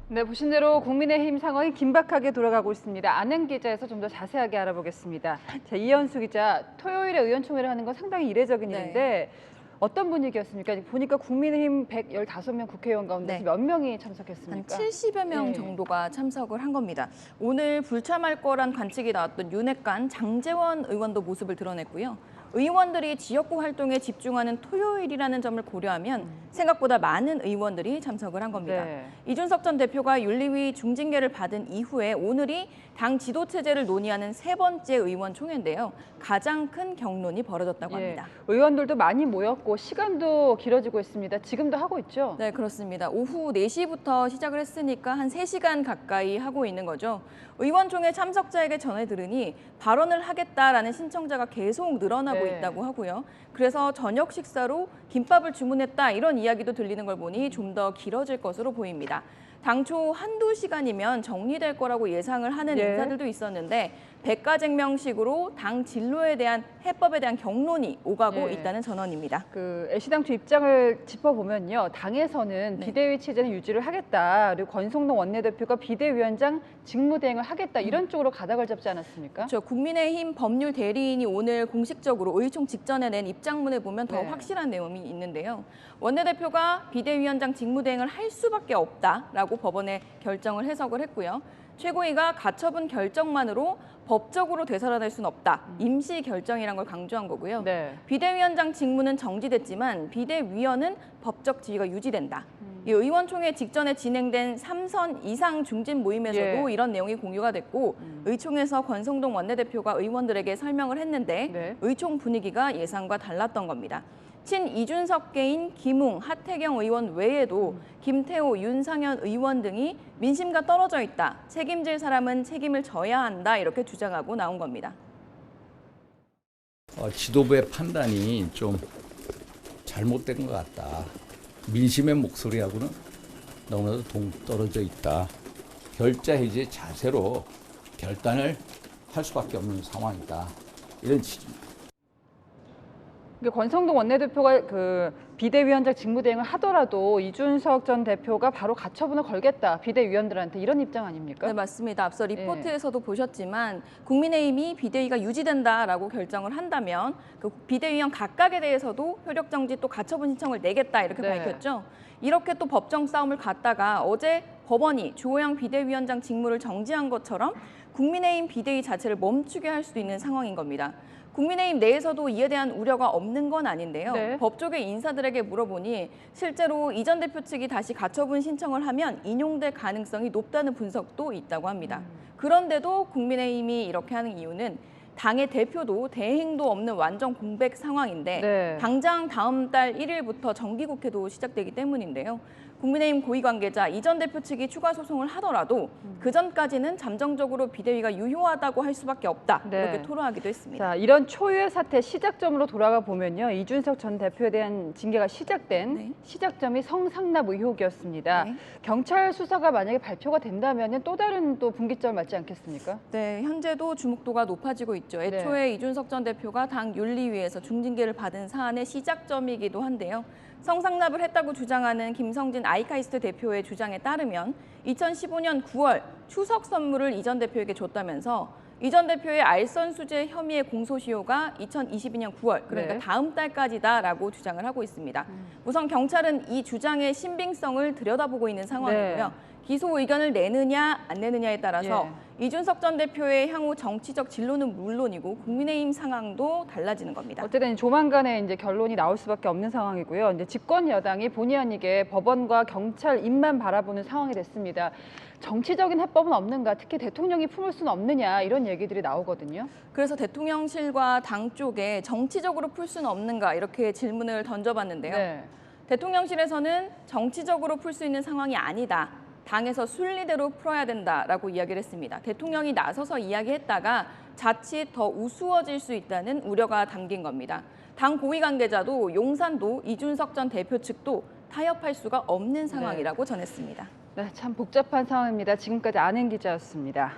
네, 보신 대로 국민의힘 상황이 긴박하게 돌아가고 있습니다. 아는 기자에서 좀 더 자세하게 알아보겠습니다. 자, 이현수 기자, 토요일에 의원총회를 하는 건 상당히 이례적인 일인데 어떤 분위기였습니까? 보니까 국민의힘 115명 국회의원 가운데서 몇 명이 참석했습니까? 한 70여 명 정도가 참석을 한 겁니다. 오늘 불참할 거란 관측이 나왔던 윤핵관 장제원 의원도 모습을 드러냈고요. 의원들이 지역구 활동에 집중하는 토요일이라는 점을 고려하면 생각보다 많은 의원들이 참석을 한 겁니다. 이준석 전 대표가 윤리위 중징계를 받은 이후에 오늘이 당 지도체제를 논의하는 세 번째 의원총회인데요. 가장 큰 경론이 벌어졌다고 합니다. 의원들도 많이 모였고 시간도 길어지고 있습니다. 지금도 하고 있죠? 네, 그렇습니다. 오후 4시부터 시작을 했으니까 한 3시간 가까이 하고 있는 거죠. 의원총회 참석자에게 전해 들으니 발언을 하겠다라는 신청자가 계속 늘어나고 있다고 하고요. 그래서 저녁 식사로 김밥을 주문했다 이런 이야기도 들리는 걸 보니 좀 더 길어질 것으로 보입니다. 당초 한두 시간이면 정리될 거라고 예상을 하는 인사들도 있었는데 백가쟁명식으로 당 진로에 대한 해법에 대한 경론이 오가고 있다는 전언입니다. 애시당초 입장을 짚어보면요. 당에서는 비대위 체제는 유지를 하겠다. 그리고 권성동 원내대표가 비대위원장 직무대행을 하겠다. 이런 쪽으로 가닥을 잡지 않았습니까? 그렇죠. 국민의힘 법률 대리인이 오늘 공식적으로 의총 직전에 낸 입장문을 보면 더 확실한 내용이 있는데요. 원내대표가 비대위원장 직무대행을 할 수밖에 없다라고 법원에 결정을 해석을 했고요. 최고위가 가처분 결정만으로 법적으로 되살아날 수는 없다. 임시 결정이란 걸 강조한 거고요. 비대위원장 직무는 정지됐지만 비대위원은 법적 지위가 유지된다. 이 의원총회 직전에 진행된 3선 이상 중진 모임에서도 이런 내용이 공유가 됐고 의총에서 권성동 원내대표가 의원들에게 설명을 했는데 의총 분위기가 예상과 달랐던 겁니다. 친 이준석계인 김웅, 하태경 의원 외에도 김태호, 윤상현 의원 등이 민심과 떨어져 있다. 책임질 사람은 책임을 져야 한다. 이렇게 주장하고 나온 겁니다. 지도부의 판단이 좀 잘못된 것 같다. 민심의 목소리하고는 너무나도 동떨어져 있다. 결자 해지의 자세로 결단을 할 수밖에 없는 상황이다. 이런 취지입니다. 권성동 원내대표가 비대위원장 직무대행을 하더라도 이준석 전 대표가 바로 가처분을 걸겠다. 비대위원들한테 이런 입장 아닙니까? 네, 맞습니다. 앞서 리포트에서도 보셨지만 국민의힘이 비대위가 유지된다라고 결정을 한다면 그 비대위원 각각에 대해서도 효력정지 또 가처분 신청을 내겠다 이렇게 밝혔죠. 이렇게 또 법정 싸움을 갔다가 어제 법원이 주호영 비대위원장 직무를 정지한 것처럼 국민의힘 비대위 자체를 멈추게 할 수도 있는 상황인 겁니다. 국민의힘 내에서도 이에 대한 우려가 없는 건 아닌데요. 법조계 인사들에게 물어보니 실제로 이 전 대표 측이 다시 가처분 신청을 하면 인용될 가능성이 높다는 분석도 있다고 합니다. 그런데도 국민의힘이 이렇게 하는 이유는 당의 대표도 대행도 없는 완전 공백 상황인데 당장 다음 달 1일부터 정기국회도 시작되기 때문인데요. 국민의힘 고위 관계자 이 전 대표 측이 추가 소송을 하더라도 그전까지는 잠정적으로 비대위가 유효하다고 할 수밖에 없다. 이렇게 토로하기도 했습니다. 자, 이런 초유의 사태 시작점으로 돌아가 보면요. 이준석 전 대표에 대한 징계가 시작된 시작점이 성상납 의혹이었습니다. 경찰 수사가 만약에 발표가 된다면 또 다른 분기점을 맞지 않겠습니까? 네, 현재도 주목도가 높아지고 있죠. 애초에 이준석 전 대표가 당 윤리위에서 중징계를 받은 사안의 시작점이기도 한데요. 성상납을 했다고 주장하는 김성진 아이카이스트 대표의 주장에 따르면 2015년 9월 추석 선물을 이 전 대표에게 줬다면서 이 전 대표의 알선수재 혐의의 공소시효가 2022년 9월, 그러니까 다음 달까지다라고 주장을 하고 있습니다. 우선 경찰은 이 주장의 신빙성을 들여다보고 있는 상황이고요. 기소 의견을 내느냐 안 내느냐에 따라서 이준석 전 대표의 향후 정치적 진로는 물론이고 국민의힘 상황도 달라지는 겁니다. 어쨌든 조만간에 이제 결론이 나올 수밖에 없는 상황이고요. 이제 집권 여당이 본의 아니게 법원과 경찰 입만 바라보는 상황이 됐습니다. 정치적인 해법은 없는가? 특히 대통령이 품을 수는 없느냐? 이런 얘기들이 나오거든요. 그래서 대통령실과 당 쪽에 정치적으로 풀 수는 없는가? 이렇게 질문을 던져봤는데요. 대통령실에서는 정치적으로 풀 수 있는 상황이 아니다. 당에서 순리대로 풀어야 된다라고 이야기를 했습니다. 대통령이 나서서 이야기했다가 자칫 더 우스워질 수 있다는 우려가 담긴 겁니다. 당 고위 관계자도 용산도 이준석 전 대표 측도 타협할 수가 없는 상황이라고 전했습니다. 네, 참 복잡한 상황입니다. 지금까지 아는 기자였습니다.